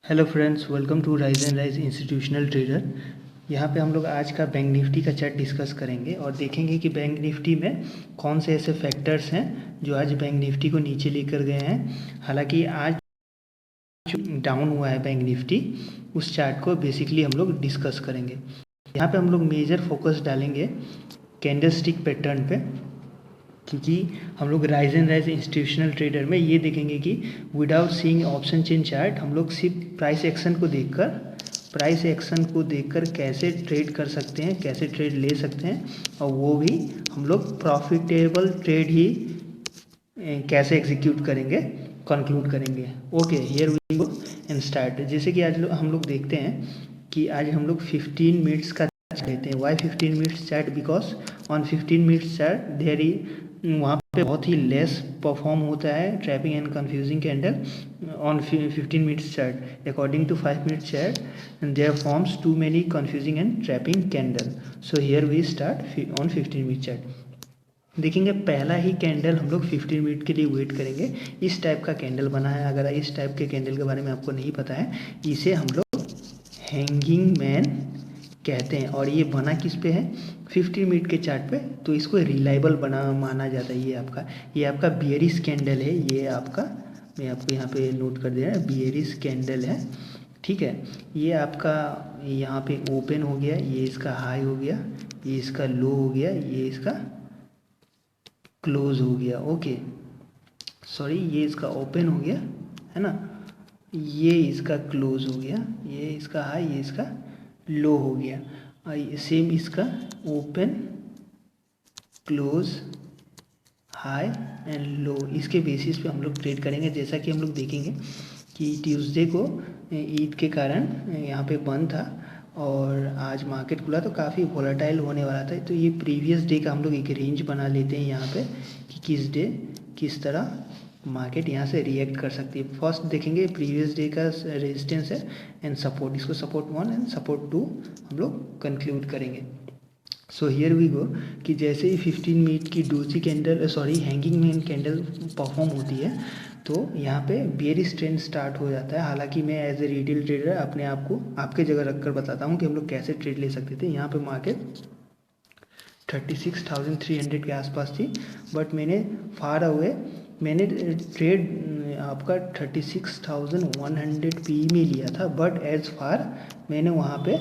Hello friends, welcome to rise and rise institutional trader. यहाँ पे हम लोग आज का बैंक निफ्टी का चार्ट डिस्कस करेंगे और देखेंगे कि बैंक निफ्टी में कौन से ऐसे फैक्टर्स हैं जो आज बैंक निफ्टी को नीचे लेकर गए हैं। हालांकि आज डाउन हुआ है बैंक निफ्टी, उस चार्ट को बेसिकली हम लोग डिस्कस करेंगे। यहाँ पे हम लोग मेजर फोकस डालेंगे कैंडल स्टिक पैटर्न पे, क्योंकि हम लोग rise and rise institutional trader में ये देखेंगे कि without seeing option chain chart हम लोग सिर्फ प्राइस एक्शन को देखकर कैसे ट्रेड कर सकते हैं, कैसे ट्रेड ले सकते हैं, और वो भी हम लोग प्रॉफिटेबल ट्रेड ही कैसे एग्जीक्यूट करेंगे, कंक्लूड करेंगे। Okay, here we go and start. जैसे कि आज हम लोग देखते हैं कि आज हम लोग 15 मिनट्स का लेते हैं। Why 15 minutes chart? Because on 15 minutes chart there is वहाँ पे बहुत ही लेस परफॉर्म होता है trapping and confusing candle on 15 minutes chart. According to 5 minutes chart there forms too many confusing and trapping candle. So here we start on 15 minute chart. देखेंगे पहला ही candle हम लोग 15 मिनट के लिए वेट करेंगे। इस टाइप का कैंडल बना है। अगर इस टाइप के कैंडल के बारे में आपको नहीं पता है, इसे हम लोग हैंगिंग मैन कहते हैं। और ये बना किस पे है? 15 मिनट के चार्ट पे। तो इसको रिलायबल बना माना जाता है। ये आपका बियरिश कैंडल है। ये आपका, मैं आपको यहाँ पे नोट कर दे रहा है, बियरिश कैंडल है। ठीक है, ये आपका यहाँ पे ओपन हो गया, ये इसका हाई हो गया, ये इसका लो हो गया, ये इसका क्लोज हो गया। ओके सॉरी, ये इसका ओपन हो गया है ना, ये इसका क्लोज हो गया, ये इसका हाई, ये इसका लो हो गया। सेम इसका open, close, high and low, इसके बेसिस पे हम लोग ट्रेड करेंगे। जैसा कि हम लोग देखेंगे कि ट्यूसडे को ईद के कारण यहाँ पे बंद था और आज मार्केट खुला तो काफ़ी वोलेटाइल होने वाला था। तो ये प्रीवियस डे का हम लोग एक रेंज बना लेते हैं यहाँ पे कि किस डे किस तरह मार्केट यहाँ से रिएक्ट कर सकती है। फर्स्ट देखेंगे प्रीवियस डे का रेजिस्टेंस है एंड सपोर्ट, इसको सपोर्ट 1 एंड सपोर्ट 2 हम लोग कंक्लूड करेंगे। सो हियर वी गो कि जैसे ही 15 मिनट की doji candle hanging man candle perform होती है तो यहाँ पे बेयरिश ट्रेंड स्टार्ट हो जाता है। हालांकि मैं एज ए रिटेल ट्रेडर अपने आप को आपके जगह रखकर बताता हूँ कि हम लोग कैसे ट्रेड ले सकते थे। यहाँ पे मार्केट 36,300 के आसपास थी, बट मैंने फार अवे मैंने ट्रेड आपका 36,100 पी में लिया था। बट एज फार मैंने वहाँ पे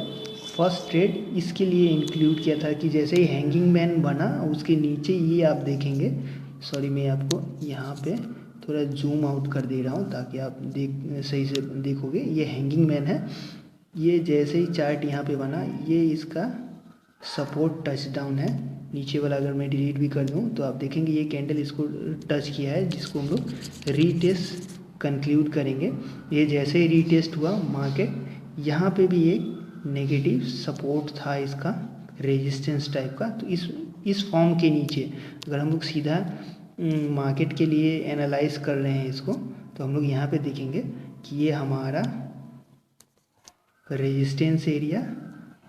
फर्स्ट ट्रेड इसके लिए इंक्लूड किया था कि जैसे ही हैंगिंग मैन बना उसके नीचे ये आप देखेंगे, सॉरी मैं आपको यहाँ पे थोड़ा जूम आउट कर दे रहा हूँ ताकि आप सही से देखोगे। ये हैंगिंग मैन है। ये जैसे ही चार्ट यहाँ पे बना, ये इसका सपोर्ट टच डाउन है नीचे वाला। अगर मैं डिलीट भी कर दूँ तो आप देखेंगे ये कैंडल इसको टच किया है, जिसको हम लोग रीटेस्ट कंक्लूड करेंगे। ये जैसे ही रीटेस्ट हुआ मार्केट, यहाँ पे भी एक नेगेटिव सपोर्ट था इसका, रेजिस्टेंस टाइप का। तो इस फॉर्म के नीचे अगर हम लोग सीधा मार्केट के लिए एनालाइज कर रहे हैं इसको, तो हम लोग यहाँ पे देखेंगे कि ये हमारा रेजिस्टेंस एरिया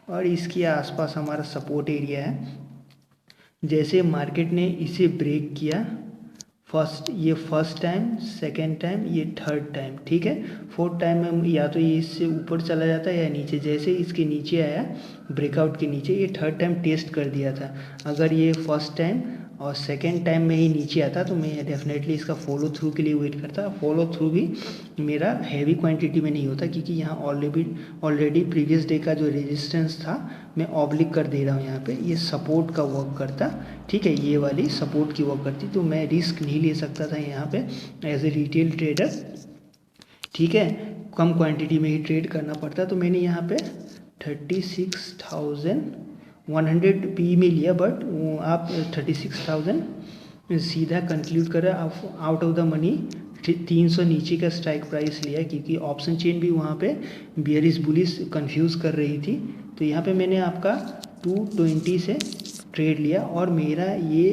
और इसके आसपास हमारा सपोर्ट एरिया है। जैसे मार्केट ने इसे ब्रेक किया, फर्स्ट टाइम, सेकेंड टाइम, ये थर्ड टाइम, ठीक है। फोर्थ टाइम में या तो ये इससे ऊपर चला जाता है या नीचे। जैसे इसके नीचे आया ब्रेकआउट के नीचे, ये थर्ड टाइम टेस्ट कर दिया था। अगर ये फर्स्ट टाइम और सेकेंड टाइम में ही नीचे आता तो मैं डेफिनेटली इसका फॉलो थ्रू के लिए वेट करता। फॉलो थ्रू भी मेरा हैवी क्वांटिटी में नहीं होता, क्योंकि यहाँ ऑलरेडी प्रीवियस डे का जो रेजिस्टेंस था मैं ऑब्लिक कर दे रहा हूँ। यहाँ पे ये सपोर्ट का वर्क करता, ठीक है, ये वाली सपोर्ट की वर्क करती। तो मैं रिस्क नहीं ले सकता था यहाँ पे एज ए रिटेल ट्रेडर, ठीक है। कम क्वांटिटी में ही ट्रेड करना पड़ता। तो मैंने यहाँ पे 36,100 पी में लिया, बट आप 36,000 सीधा कंक्लूड कर रहे आप आउट ऑफ द मनी 300 नीचे का स्ट्राइक प्राइस लिया, क्योंकि ऑप्शन चेन भी वहाँ पे बियरिश बुलिश कंफ्यूज कर रही थी। तो यहाँ पे मैंने आपका 220 से ट्रेड लिया और मेरा ये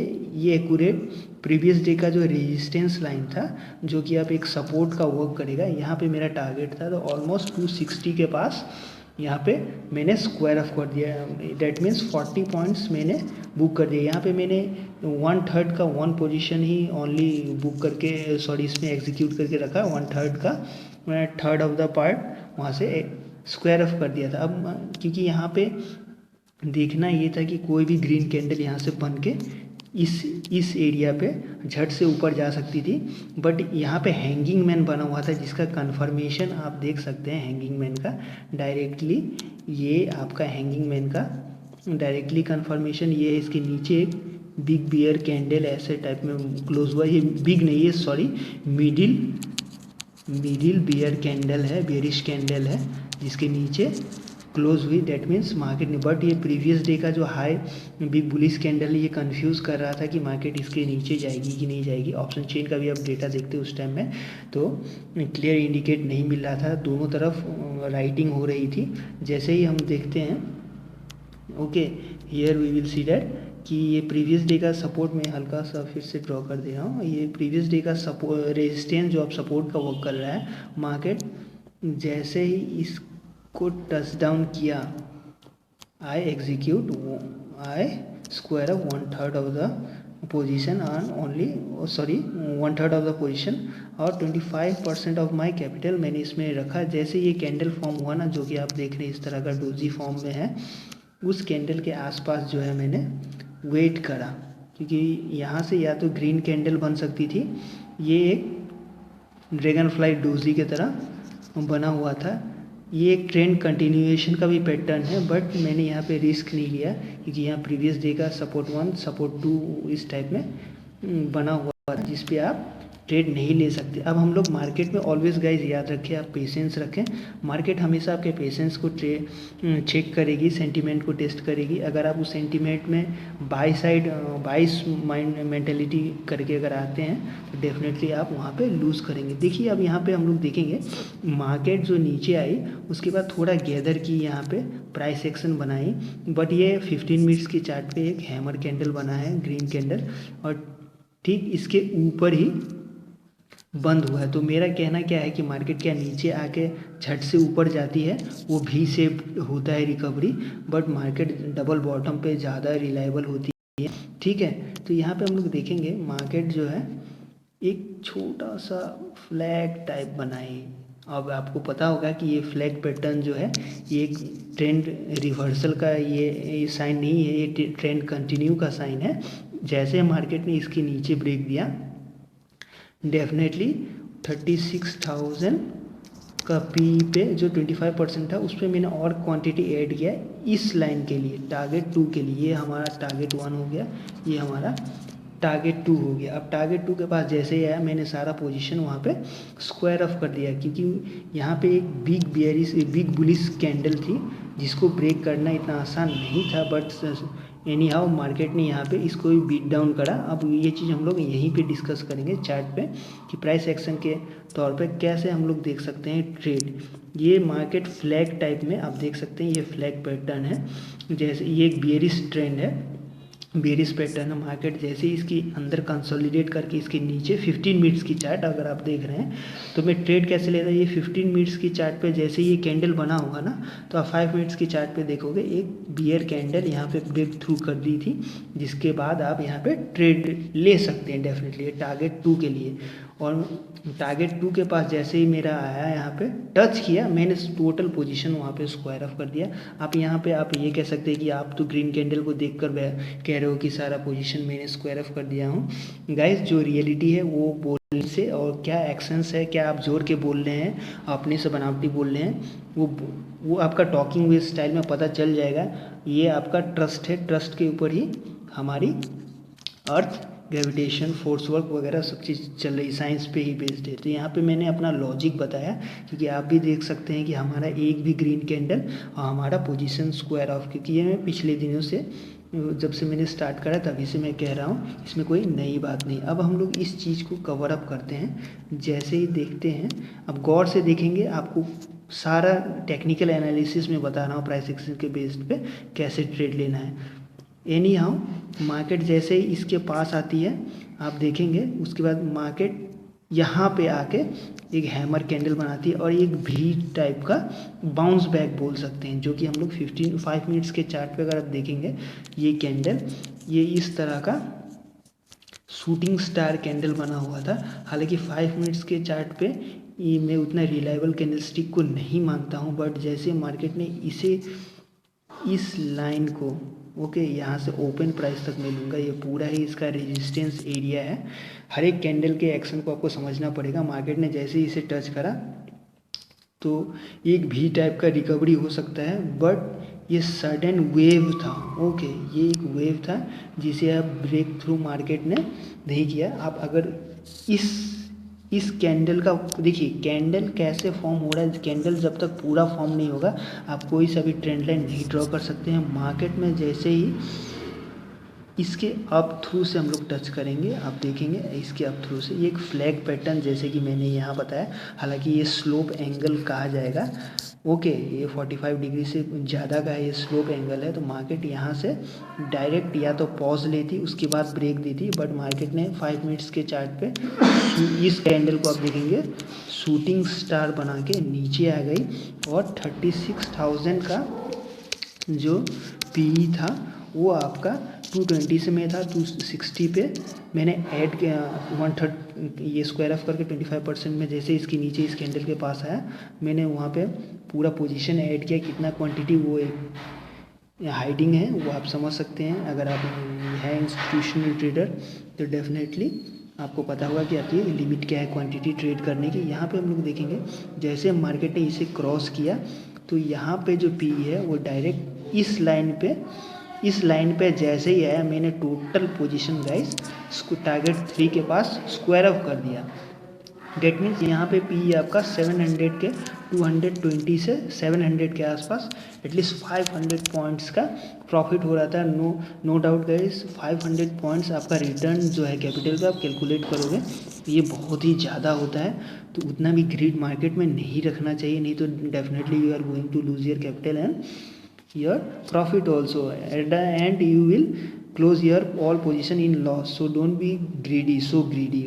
एक्यूरेट प्रीवियस डे का जो रेजिस्टेंस लाइन था, जो कि आप एक सपोर्ट का वर्क करेगा, यहाँ पे मेरा टारगेट था। तो ऑलमोस्ट 260 के पास यहाँ पे मैंने स्क्वायर ऑफ कर दिया। डेट मीन्स 40 पॉइंट्स मैंने बुक कर दिया। यहाँ पे मैंने 1/3 का 1 पोजीशन ही ओनली बुक करके सॉरी इसमें एग्जीक्यूट करके रखा, 1/3 का मैं थर्ड ऑफ द पार्ट वहाँ से स्क्वायर ऑफ कर दिया था। अब क्योंकि यहाँ पे देखना ये था कि कोई भी ग्रीन कैंडल यहाँ से बन के इस एरिया पे झट से ऊपर जा सकती थी, बट यहाँ पे हैंगिंग मैन बना हुआ था जिसका कन्फर्मेशन आप देख सकते हैं। हैंगिंग मैन का डायरेक्टली ये आपका हैंगिंग मैन का डायरेक्टली कन्फर्मेशन ये है। इसके नीचे एक बिग बियर कैंडल ऐसे टाइप में क्लोज हुआ, ये बिग नहीं है सॉरी मिडिल बियर कैंडल है, बेयरिश कैंडल है जिसके नीचे क्लोज हुई। दैट मीन्स मार्केट ने, बट ये प्रीवियस डे का जो हाई बिग बुलिश कैंडल है ये कंफ्यूज कर रहा था कि मार्केट इसके नीचे जाएगी कि नहीं जाएगी। ऑप्शन चेन का भी आप डेटा देखते उस टाइम में तो क्लियर इंडिकेट नहीं मिल रहा था, दोनों तरफ राइटिंग हो रही थी। जैसे ही हम देखते हैं okay here we will see that कि ये प्रीवियस डे का सपोर्ट में हल्का सा फिर से ड्रॉ कर दे रहा हूँ। ये प्रीवियस डे का सपोर्ट रेजिस्टेंस जो आप सपोर्ट का वर्क कर रहा है, मार्केट जैसे ही इसको टच डाउन किया I square of 1/3 of the position on only 1/3 of the position और 25% ऑफ माय कैपिटल मैंने इसमें रखा। जैसे ये कैंडल फॉर्म हुआ ना, जो कि आप देख रहे हैं इस तरह का डोजी फॉर्म में है, उस कैंडल के आसपास जो है मैंने वेट करा, क्योंकि यहाँ से या तो ग्रीन कैंडल बन सकती थी, ये एक ड्रैगन फ्लाई डोजी की तरह बना हुआ था। ये एक ट्रेंड कंटिन्यूएशन का भी पैटर्न है, बट मैंने यहाँ पे रिस्क नहीं लिया क्योंकि यहाँ प्रीवियस डे का सपोर्ट 1 सपोर्ट 2 इस टाइप में बना हुआ था जिस पे आप ट्रेड नहीं ले सकते। अब हम लोग मार्केट में ऑलवेज गाइज याद रखें, आप पेशेंस रखें। मार्केट हमेशा आपके पेशेंस को चेक करेगी, सेंटीमेंट को टेस्ट करेगी। अगर आप उस सेंटीमेंट में बाइस माइंड मेंटेलिटी करके अगर आते हैं तो डेफिनेटली आप वहाँ पे लूज़ करेंगे। देखिए अब यहाँ पे हम लोग देखेंगे मार्केट जो नीचे आई उसके बाद थोड़ा गैदर की, यहाँ पे प्राइस एक्शन बनाई, बट ये 15 मिनट्स की चार्ट पे एक हैमर कैंडल बना है, ग्रीन कैंडल, और ठीक इसके ऊपर ही बंद हुआ है। तो मेरा कहना क्या है कि मार्केट क्या नीचे आके झट से ऊपर जाती है, वो भी शेप होता है recovery, but market double bottom पे ज़्यादा रिलायबल होती है। ठीक है, तो यहाँ पे हम लोग देखेंगे मार्केट जो है एक छोटा सा फ्लैग टाइप बनाई। अब आपको पता होगा कि ये फ्लैग पैटर्न जो है ये एक ट्रेंड रिवर्सल का ये साइन नहीं है, ये ट्रेंड कंटिन्यू का साइन है। जैसे मार्केट ने इसके नीचे ब्रेक दिया, डेफिनेटली 36,000 का पी पे जो 25% था उस पर मैंने और क्वांटिटी ऐड किया इस लाइन के लिए, टारगेट 2 के लिए। ये हमारा टारगेट 1 हो गया, ये हमारा टारगेट 2 हो गया। अब टारगेट 2 के पास जैसे ही आया मैंने सारा पोजीशन वहाँ पे स्क्वायर ऑफ कर दिया, क्योंकि यहाँ पे एक बिग बुलिश कैंडल थी जिसको ब्रेक करना इतना आसान नहीं था, बट एनी हाउ मार्केट ने यहाँ पे इसको भी बीट डाउन करा। अब ये चीज़ हम लोग यहीं पे डिस्कस करेंगे चार्ट पे कि प्राइस एक्शन के तौर पे कैसे हम लोग देख सकते हैं ट्रेड। ये मार्केट फ्लैग टाइप में आप देख सकते हैं, ये फ्लैग पैटर्न है, जैसे ये एक बेयरिश ट्रेंड है, बेयरिश पैटर्न है। मार्केट जैसे ही इसकी अंदर कंसोलिडेट करके इसके नीचे 15 मिनट्स की चार्ट अगर आप देख रहे हैं तो मैं ट्रेड कैसे लेता है, ये 15 मिनट्स की चार्ट पे जैसे ये कैंडल बना होगा ना, तो आप 5 मिनट्स की चार्ट पे देखोगे एक बियर कैंडल यहाँ पे ब्रेक थ्रू कर दी थी, जिसके बाद आप यहाँ पे ट्रेड ले सकते हैं डेफिनेटली टारगेट 2 के लिए। और टारगेट 2 के पास जैसे ही मेरा आया यहाँ पे टच किया, मैंने टोटल पोजीशन वहाँ पे स्क्वायर ऑफ कर दिया। आप यहाँ पे आप ये कह सकते हैं कि आप तो ग्रीन कैंडल को देखकर कह रहे हो कि सारा पोजीशन मैंने स्क्वायर ऑफ कर दिया हूँ। गाइस जो रियलिटी है वो बोलने से और क्या एक्शंस है, क्या आप जोर के बोल रहे हैं, अपने से बनावटी बोल रहे हैं, वो आपका टॉकिंग वे स्टाइल में पता चल जाएगा। ये आपका ट्रस्ट है, ट्रस्ट के ऊपर ही हमारी अर्थ ग्रेविटेशन फोर्स वर्क वगैरह सब चीज़ चल रही, साइंस पे ही बेस्ड है। तो यहाँ पे मैंने अपना लॉजिक बताया, क्योंकि आप भी देख सकते हैं कि हमारा एक भी ग्रीन कैंडल और हमारा पोजीशन स्क्वायर ऑफ, क्योंकि ये मैं पिछले दिनों से जब से मैंने स्टार्ट करा तभी से मैं कह रहा हूँ, इसमें कोई नई बात नहीं। अब हम लोग इस चीज़ को कवर अप करते हैं, जैसे ही देखते हैं अब गौर से देखेंगे, आपको सारा टेक्निकल एनालिसिस में बता रहा हूँ प्राइस एक्शन के बेस्ड पे कैसे ट्रेड लेना है। एनी हाउ मार्केट जैसे ही इसके पास आती है आप देखेंगे, उसके बाद मार्केट यहाँ पे आके एक हैमर कैंडल बनाती है और एक भी टाइप का बाउंस बैक बोल सकते हैं, जो कि हम लोग 5 मिनट्स के चार्ट पे अगर आप देखेंगे ये कैंडल ये इस तरह का शूटिंग स्टार कैंडल बना हुआ था। हालांकि 5 मिनट्स के चार्ट पे ये मैं उतना रिलायबल कैंडलस्टिक को नहीं मानता हूँ, बट जैसे मार्केट ने इसे इस लाइन को ओके यहाँ से ओपन प्राइस तक मैं लूँगा, ये पूरा ही इसका रेजिस्टेंस एरिया है। हर एक कैंडल के एक्शन को आपको समझना पड़ेगा। मार्केट ने जैसे ही इसे टच करा तो एक भी टाइप का रिकवरी हो सकता है, बट ये सडन वेव था। ओके ये एक वेव था जिसे आप ब्रेक थ्रू मार्केट ने नहीं किया। आप अगर इस कैंडल का देखिए, कैंडल कैसे फॉर्म हो रहा है। कैंडल जब तक पूरा फॉर्म नहीं होगा आप कोई सा भी ट्रेंड लाइन नहीं ड्रॉ कर सकते हैं। मार्केट में जैसे ही इसके अप थ्रू से हम लोग टच करेंगे, आप देखेंगे इसके अप थ्रू से ये एक फ्लैग पैटर्न जैसे कि मैंने यहाँ बताया, हालांकि ये स्लोप एंगल कहा जाएगा। ओके ये 45 डिग्री से ज़्यादा का ये स्लोप एंगल है। तो मार्केट यहाँ से डायरेक्ट या तो पॉज लेती उसके बाद ब्रेक देती, बट मार्केट ने 5 मिनट्स के चार्ट पे इस कैंडल को आप देखेंगे शूटिंग स्टार बना के नीचे आ गई और 36,000 का जो पी था वो आपका 220 से में था 260 पे मैंने ऐड किया 1/3 ये स्क्वायर ऑफ करके 25% में जैसे इसके नीचे इस कैंडल के पास आया मैंने वहाँ पे पूरा पोजीशन ऐड किया। कितना क्वांटिटी वो हाइडिंग है वो आप समझ सकते हैं। अगर आप हैं इंस्टीट्यूशनल ट्रेडर तो डेफिनेटली आपको पता होगा कि आपकी लिमिट क्या है क्वांटिटी ट्रेड करने की। यहाँ पे हम लोग देखेंगे जैसे मार्केट ने इसे क्रॉस किया तो यहाँ पे जो पी है वो डायरेक्ट इस लाइन पे जैसे ही आया मैंने टोटल पोजीशन गाइस इसको टारगेट 3 के पास स्क्वायर ऑफ कर दिया। डेट मीन्स यहाँ पे पी आपका 700 के 220 से 700 के आसपास एटलीस्ट 500 पॉइंट्स का प्रॉफिट हो रहा था। नो डाउट गाइस 500 पॉइंट्स आपका रिटर्न जो है कैपिटल पे आप कैलकुलेट करोगे तो ये बहुत ही ज़्यादा होता है। तो उतना भी ग्रीड मार्केट में नहीं रखना चाहिए, नहीं तो definitely you are going to lose your capital and your profit also. At the end you will close your all position in loss. So don't be greedy.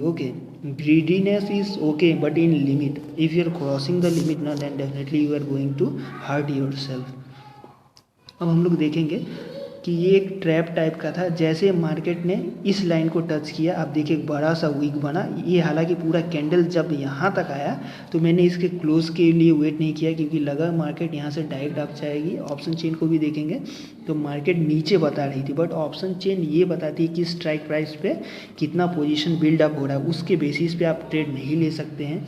Okay, greediness is okay but in limit. If you are crossing the limit now then definitely you are going to hurt yourself. अब हम लोग देखेंगे कि ये एक trap type का था। जैसे मार्केट ने इस लाइन को टच किया आप देखिए एक बड़ा सा वीक बना। ये हालांकि पूरा कैंडल जब यहाँ तक आया तो मैंने इसके क्लोज के लिए वेट नहीं किया क्योंकि लगा मार्केट यहाँ से डायरेक्ट अप जाएगी। ऑप्शन चेन को भी देखेंगे तो मार्केट नीचे बता रही थी, बट ऑप्शन चेन ये बताती है कि स्ट्राइक प्राइस पे कितना पोजीशन बिल्डअप हो रहा है। उसके बेसिस पे आप ट्रेड नहीं ले सकते हैं,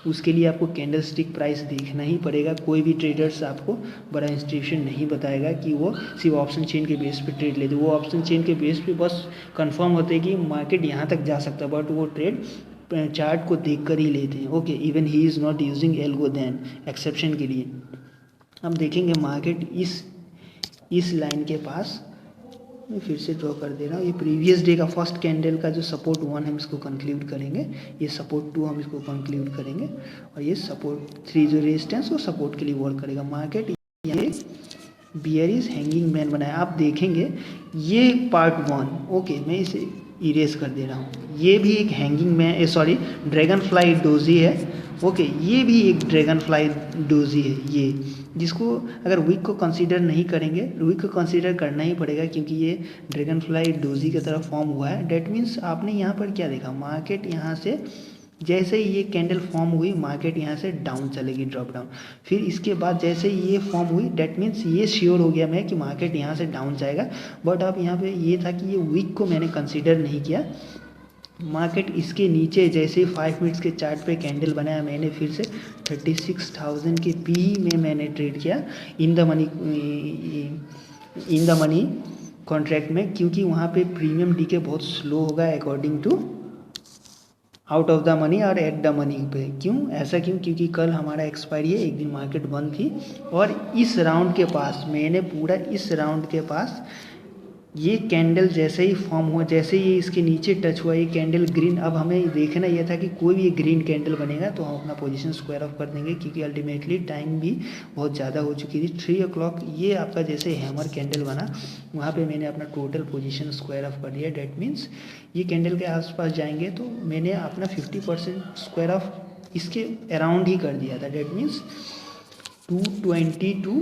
उसके लिए आपको कैंडल स्टिक प्राइस देखना ही पड़ेगा। कोई भी ट्रेडर्स आपको बड़ा इंस्टीट्यूशन नहीं बताएगा कि वो सिर्फ ऑप्शन चेन के बेस पे ट्रेड लेते। वो ऑप्शन चेन के बेस पे बस कंफर्म होते हैं कि मार्केट यहाँ तक जा सकता है, बट वो ट्रेड चार्ट को देख कर ही लेते हैं। Okay even he is not using algo then exception के लिए। अब देखेंगे मार्केट इस लाइन के पास मैं फिर से ड्रॉ कर दे रहा हूँ। ये प्रीवियस डे का फर्स्ट कैंडल का जो सपोर्ट 1 हम इसको कंक्लूड करेंगे, ये सपोर्ट 2 हम इसको कंक्लूड करेंगे और ये सपोर्ट 3 जो रेजिस्टेंस वो सपोर्ट के लिए वर्क करेगा। मार्केट ये बियरिश हैंगिंग मैन बनाया। आप देखेंगे ये पार्ट 1 ओके मैं इसे इरेज कर दे रहा हूँ। ये भी एक hanging man sorry dragon fly doji है। ओके ये भी एक ड्रैगन फ्लाई डोजी है, ये जिसको अगर वीक को कंसीडर नहीं करेंगे, वीक को कंसीडर करना ही पड़ेगा क्योंकि ये ड्रैगन फ्लाई डोजी की तरह फॉर्म हुआ है। डेट मीन्स आपने यहाँ पर क्या देखा, मार्केट यहाँ से जैसे ही ये कैंडल फॉर्म हुई मार्केट यहाँ से डाउन चलेगी, ड्रॉप डाउन। फिर इसके बाद जैसे ही ये फॉर्म हुई डेट मीन्स ये श्योर हो गया मैं कि मार्केट यहाँ से डाउन जाएगा। बट अब यहाँ पे ये था कि ये वीक को मैंने कंसीडर नहीं किया। मार्केट इसके नीचे जैसे 5 मिनट्स के चार्ट पे कैंडल बनाया मैंने फिर से 36,000 के पी में मैंने ट्रेड किया इन द मनी कॉन्ट्रैक्ट में, क्योंकि वहाँ पे प्रीमियम डीके बहुत स्लो होगा according to out of the money और एट द मनी पे। क्यों ऐसा क्यों, क्योंकि कल हमारा एक्सपायरी है, एक दिन मार्केट बंद थी और इस राउंड के पास मैंने पूरा इस राउंड के पास ये कैंडल जैसे ही फॉर्म हुआ, जैसे ही इसके नीचे टच हुआ ये कैंडल ग्रीन। अब हमें देखना यह था कि कोई भी ग्रीन कैंडल बनेगा तो हम अपना पोजीशन स्क्वायर ऑफ कर देंगे क्योंकि अल्टीमेटली टाइम भी बहुत ज़्यादा हो चुकी थी। 3 o'clock ये आपका जैसे हैमर कैंडल बना वहाँ पे मैंने अपना टोटल पोजीशन स्क्वायर ऑफ कर दिया। डेट मीन्स ये कैंडल के आसपास जाएंगे तो मैंने अपना 50% स्क्वायर ऑफ इसके अराउंड ही कर दिया था। That means 222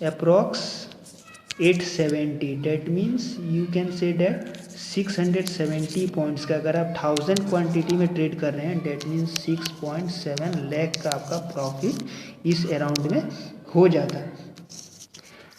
approx 870, that means you can say that 670 points का अगर आप 1000 क्वांटिटी में ट्रेड कर रहे हैं, डेट मीन्स 6.7 लाख का आपका प्रॉफिट इस अराउंड में हो जाता है,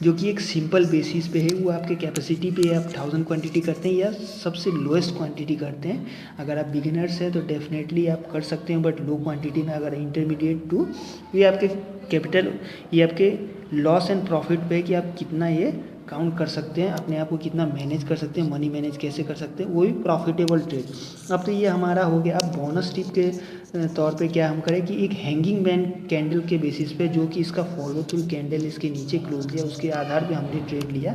जो कि एक सिंपल बेसिस पे है। वो आपके कैपेसिटी पे आप 1000 क्वांटिटी करते हैं या सबसे लोएस्ट क्वांटिटी करते हैं। अगर आप बिगिनर्स हैं तो डेफिनेटली आप कर सकते हैं, बट लो क्वांटिटी में अगर इंटरमीडिएट टू, ये आपके कैपिटल, ये आपके लॉस एंड प्रॉफिट पे कि आप कितना ये काउंट कर सकते हैं, अपने आप को कितना मैनेज कर सकते हैं, मनी मैनेज कैसे कर सकते हैं, वो भी प्रॉफिटेबल ट्रेड। अब तो ये हमारा हो गया। अब बोनस टिप के तौर पे क्या हम करें कि एक हैंगिंग मैन कैंडल के बेसिस पे, जो कि इसका फॉलो थ्रू कैंडल इसके नीचे क्लोज दिया, उसके आधार पे हमने ट्रेड लिया,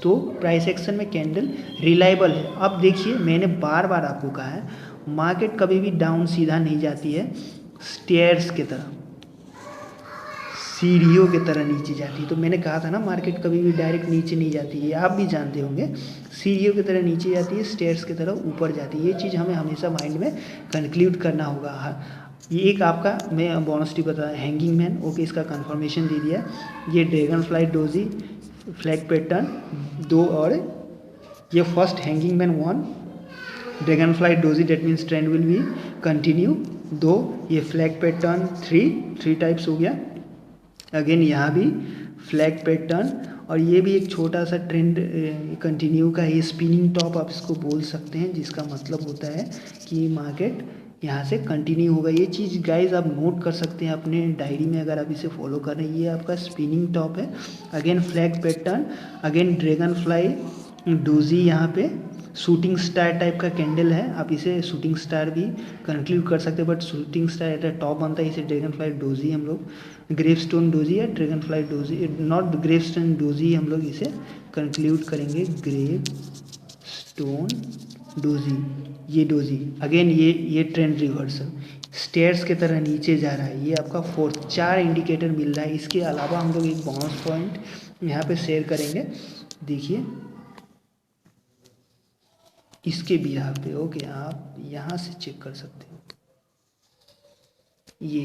तो प्राइस एक्शन में कैंडल रिलायबल है। अब देखिए, मैंने बार बार आपको कहा है, मार्केट कभी भी डाउन सीधा नहीं जाती है, स्टेयर्स की तरह, सीढ़ियों की तरह नीचे जाती है। तो मैंने कहा था ना, मार्केट कभी भी डायरेक्ट नीचे नहीं जाती है, आप भी जानते होंगे, सीढ़ियों की तरह नीचे जाती है, स्टेयर्स की तरह ऊपर जाती है। ये चीज़ हमें हमेशा माइंड में कंक्लूड करना होगा। ये एक आपका मैं बोनस टिप बता, हैंगिंग मैन, ओके, इसका कंफर्मेशन दे दिया। ये dragon fly doji flag pattern 2, और ये first hanging man 1, dragon fly doji, that means trend will be continue 2, ये फ्लैग पैटर्न 3 टाइप्स हो गया। अगेन यहाँ भी फ्लैग पैटर्न, और ये भी एक छोटा सा ट्रेंड कंटिन्यू का, ये स्पिनिंग टॉप आप इसको बोल सकते हैं, जिसका मतलब होता है कि मार्केट यहाँ से कंटिन्यू होगा। ये चीज़ गाइज आप नोट कर सकते हैं अपने डायरी में, अगर आप इसे फॉलो कर रहे हैं। ये आपका स्पिनिंग टॉप है, again flag pattern, again dragon fly doji, यहाँ पे शूटिंग स्टार टाइप का कैंडल है, आप इसे शूटिंग स्टार भी कंक्लूड कर सकते हैं, but shooting star eight top बनता है, इसे ड्रैगन फ्लाई डोजी हम लोग, ग्रेवस्टोन डोजी या dragon fly doji, not gravestone doji, हम लोग इसे कंक्लूड करेंगे, ग्रेवस्टोन डोजी, ये डोजी। अगेन ये ट्रेंड रिवर्सल स्टेयर्स की तरह नीचे जा रहा है, ये आपका फोर्थ। 4 इंडिकेटर मिल रहा है। इसके अलावा हम लोग एक बोनस पॉइंट यहाँ पे शेयर करेंगे, देखिए इसके बिहार पे, ओके, आप यहाँ से चेक कर सकते हो, ये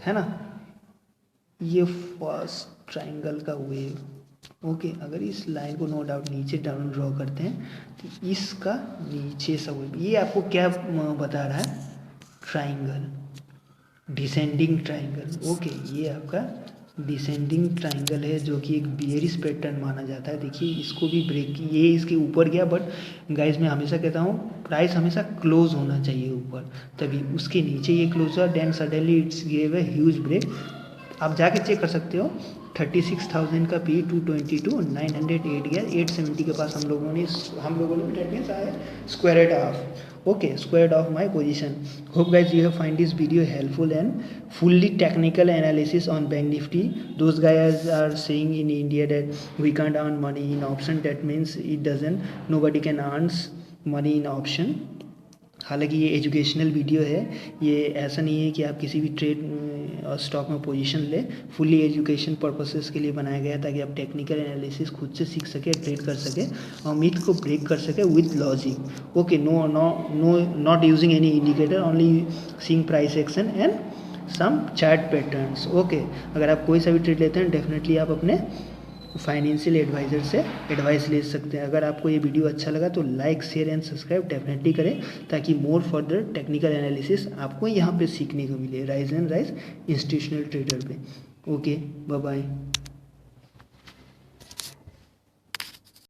है ना, ये फर्स्ट ट्रायंगल का वेव, ओके। अगर इस लाइन को नो डाउट नीचे डाउन ड्रॉ करते हैं तो इसका नीचे सा वेव, ये आपको क्या बता रहा है, ट्रायंगल, डिसेंडिंग ट्रायंगल, ओके। ये आपका डिसेंडिंग ट्रायंगल है, जो कि एक बियरिश पैटर्न माना जाता है। देखिए इसको भी ब्रेक, ये इसके ऊपर गया, बट गाइस मैं हमेशा कहता हूँ प्राइस हमेशा क्लोज होना चाहिए ऊपर, तभी उसके नीचे ये क्लोज हुआ, then suddenly it's give a huge break. आप जाके चेक कर सकते हो, 36,000 का पी 222, 908 गया, 870 के पास हम लोगों ने डेट मीन्स आया square at off, okay, squared off my position. Hope guys you have find this video helpful and fully technical analysis on bank nifty. Those guys are saying in India that we can't earn money in option, that means it doesn't, nobody can earn money in option. हालांकि ये educational video है, ये ऐसा नहीं है कि आप किसी भी ट्रेड स्टॉक में पोजीशन ले, फुली एजुकेशन पर्पसेस के लिए बनाया गया, ताकि आप टेक्निकल एनालिसिस खुद से सीख सके, ट्रेड कर सके और मिथ को ब्रेक कर सके with logic, okay. Not using any indicator, only seeing price action and some chart patterns, okay. अगर आप कोई सा भी ट्रेड लेते हैं, डेफिनेटली आप अपने फाइनेंशियल एडवाइज़र से एडवाइस ले सकते हैं। अगर आपको ये वीडियो अच्छा लगा तो like, share and subscribe definitely करें, ताकि मोर फर्दर टेक्निकल एनालिसिस आपको यहाँ पे सीखने को मिले, rise and rise institutional trader पे। Okay, bye bye.